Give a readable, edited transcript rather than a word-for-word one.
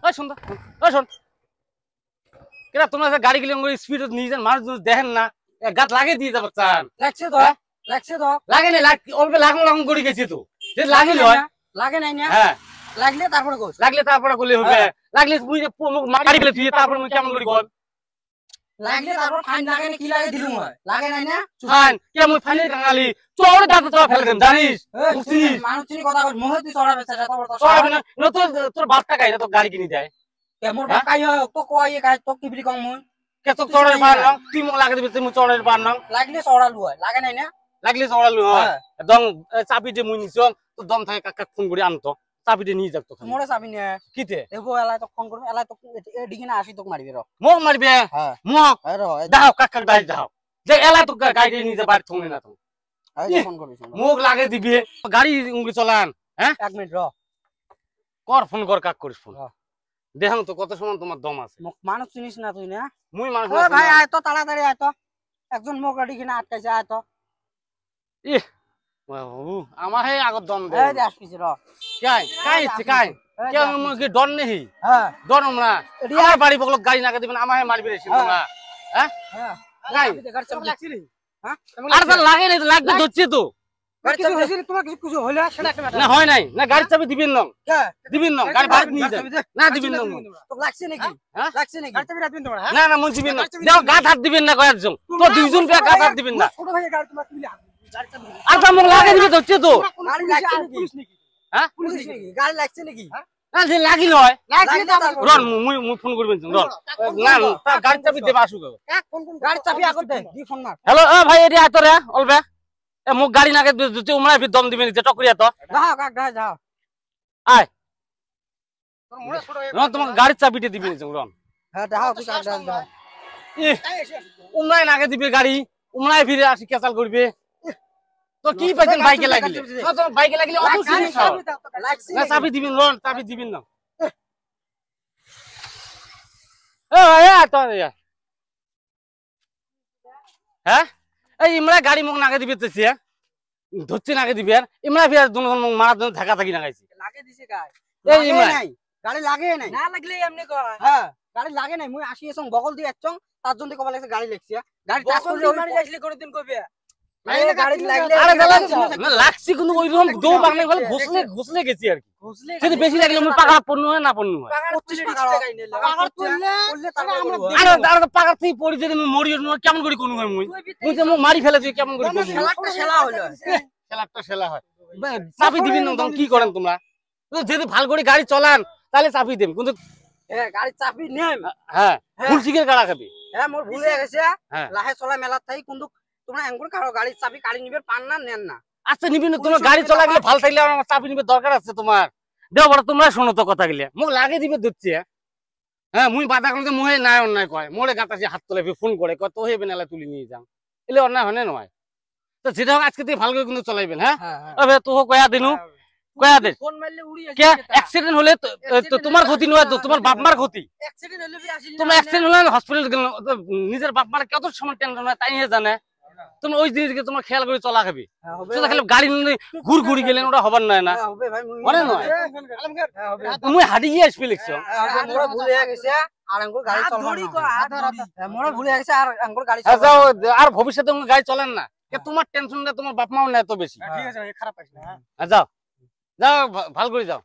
ওই শুন ওই শোন কেন তোমরা গাড়ি গেলে স্পিড নিয়ে যান মানুষ দেখেন না গাত লাগে দিয়ে যাবো চান লাগছে তো লাগে না অল্প লাগানো লাগানো করে গেছি তো লাগিল লাগে নাই না হ্যাঁ লাগলে তারপরে কই লাগলে তারপরে করলে হবে লাগলে তুই মারি গেলে তুই তারপরে কেমন করে কর লাগলে তারপর ফাইন লাগে না কি লাগে দিলুম হয় লাগে নাই না ফাইন কেমন ফাইন কাঙালি চড়ে দাঁতে তোরা ফেল দেন জানিস মানুষ চিনি কথা কই মোহে তুই চড়াবে সেটা তো চড়াবে না তোর বাপ টাকা এটা তো গাড়ি কিনে দেয় কেমন টাকাই হয় তো কই কাজ তো কি বিলি কম মই কে তো চড়ের পার না তুই মোক লাগে দিবি তুই চড়ের পার না লাগলে চড়ালু হয় লাগে নাই না লাগলে চড়ালু হয় দম চাবি দে মুই নিছ তো দম থাকে কাকা ফোন করে আনতো চাবি দে নিয়ে যাক তো মোরে চাবি নে কিতে এবো এলাই তো ফোন করবে এলাই তো এদিকে না আসি তোক মারিবে র মোক মারবে হ্যাঁ মোক র দাও কাকা দাই দাও যে এলা তো গাড়ি নিয়ে যা বাড়ি থমে না তো আই ফোন করবি মোক লাগে দিবি গাড়ি উঙ্গি চলান হ্যাঁ 1 মিনিট র কর ফোন কর কাক করিস ফোন দেখাম তো কত সময় তোমার দম আছে মানুষ চিনিস না তুই না মুই মানুষ ও ভাই আয় তো তাড়াতাড়ি আয় তো একজন মোক গাড়ি কিনা আটকাইছে আয় তো ই আমার হে আগত দম দে এই আসপিছে র কাই কেউ মুই কি ডর নেহি হ্যাঁ ডর না আমার বাড়ি বগল গাড়ি নাকে দিবেন আমার হে মারবি রে তোমরা হ্যাঁ হ্যাঁ গাই গাড়ি চাবি লাগছি রে হ্যাঁ আর তো লাগে নাই লাগবে ধরছে তো গাড়ি চাবি হইছে তোমার কিছু হইলো সেটা একটা না হয় নাই না গাড়ি চাবি দিবেন না দিবেন না গাড়ি বাড়ি নিয়ে যান না দিবেন না তো লাগছে নাকি হ্যাঁ লাগছে নাকি গাড়ি চাবি রাখবেন তোমরা না না মুই দিবেন না দাও গাত হাত দিবেন না কয়েকজন তো দুইজন পে গাত হাত দিবেন না ছোট ভাই গাড়ি তোমার তুই গাড়ি চাবি আর তো মোক লাগে দিবে ধরছে তো গাড়ি লাগছে নাকি হ্যাঁ পুলিশ নাকি গাড়ি লাগছে নাকি না যে লাগিল হয় লাগছে রন মুই ফোন করবেন রন না তা গাড়ি চাবি দেবা আসুক গাড়ি চাবি আগত দে দি ফোন মার হ্যালো ও ভাই এডি আতরে অলবে এ মোক গাড়ি নাকে দিতে উমরা ফির দম দিবেন যে টকরিয়া তো যাও কাক যাও আয় তোর মোড়ে ছোট রন তোমার গাড়ি চাবিতে দিবেন রন হ্যাঁ যাও তুই কাক যাও ই উমরাই নাকে দিবে গাড়ি উমরাই ফিরে আসি কেসাল করবে তো কি পাইছেন বাইকে লাগিলে না তো বাইকে লাগিলে অত সিরিয়াস লাগছে না চাবি দিবেন রন চাবি দিবেন না এ ভাই আতো হ্যাঁ এই ইমরা গাড়ি মোক নাকে দিবে তেছি ধরছে নাকে দিবে আর ইমরা ফির দুজন মোক মারার জন্য ধাক্কা থাকি নাগাইছি লাগে দিছে গায় এই ইমরা নাই গাড়ি লাগে নাই না লাগলে এমনি কয় হ্যাঁ গাড়ি লাগে নাই মুই আসি এসং বগল দি একচং তার জন্য কবা লাগছে গাড়ি লাগছে গাড়ি টাচ করলে মারি যাইছলি কোনদিন কইবে এই গাড়ি লাগলে আরে না লাগছি কিন্তু ওইরকম দো বাংলা বলে ঘুষলে গেছি আর কি যদি বেশি লাগলে আমি পাকা পণ্য হয় না পণ্য হয় 25 টাকা নিলে পাকার করলে তারপর আরে আরে পাকা থেকে পড়ি যদি আমি মরি কেমন করে কোন হয় মুই তো মোক মারি ফেলে তুই কেমন করে কোন খেলাটা খেলা হলো খেলাটা খেলা হয় চাবি দিবেন না তখন কি করেন তোমরা যদি ভাল করে গাড়ি চালান তাহলে চাবি দেব কিন্তু গাড়ি চাবি নেম হ্যাঁ ফুল সিগের গাড়া খাবি হ্যাঁ মোর ভুল হয়ে গেছে লাহে চলা মেলা থাই কিন্তু তোমরা এঙ্গুর কারো গাড়ি চাবি কাড়ি নিবে পান না নেন না আচ্ছা নিবি না তোমার গাড়ি চলা গেলে ভালো থাকলে আমার চাবি নিবে দরকার আছে তোমার দেও বড় তোমরা শোনো তো কথা গেলে মোক লাগে দিবে ধরছে হ্যাঁ মুই বাধা করতে মুহে নাই অন্যায় কয় মোরে গাতাছি হাত তোলে ফোন করে কয় তো হেবে নালা তুলি নিয়ে যাও এলে অন্যায় হয় না নয় তো যেটা হোক আজকে থেকে ভালো করে কিন্তু চলাইবেন হ্যাঁ তবে তো কয়া দিনু কয়া দে ফোন মারলে উড়ি কে অ্যাক্সিডেন্ট হলে তো তোমার ক্ষতি নয় তো তোমার বাপ মার ক্ষতি অ্যাক্সিডেন্ট হলে বি আসিল তোমার অ্যাক্সিডেন্ট হলে হসপিটাল গেল নিজের বাপ মার কত সময় টেনশন হয় তাই জানে তুমি ওই জিনিসকে তোমার খেয়াল করে চলা খাবি খালি গাড়ি ঘুর ঘুরি গেলেন ওটা হবার নয় না মনে নয় তুমি হাঁটি গিয়ে আসবি লিখছো মোরা ভুল হয়ে গেছে আর আঙ্গুর গাড়ি চলবে মোরা ভুল হয়ে গেছে আর আঙ্গুর গাড়ি যাও আর ভবিষ্যতে গাড়ি চলেন না তোমার টেনশন না তোমার বাপ মাও না এত বেশি ঠিক আছে খারাপ পাইছ না যাও যাও ভালো করে যাও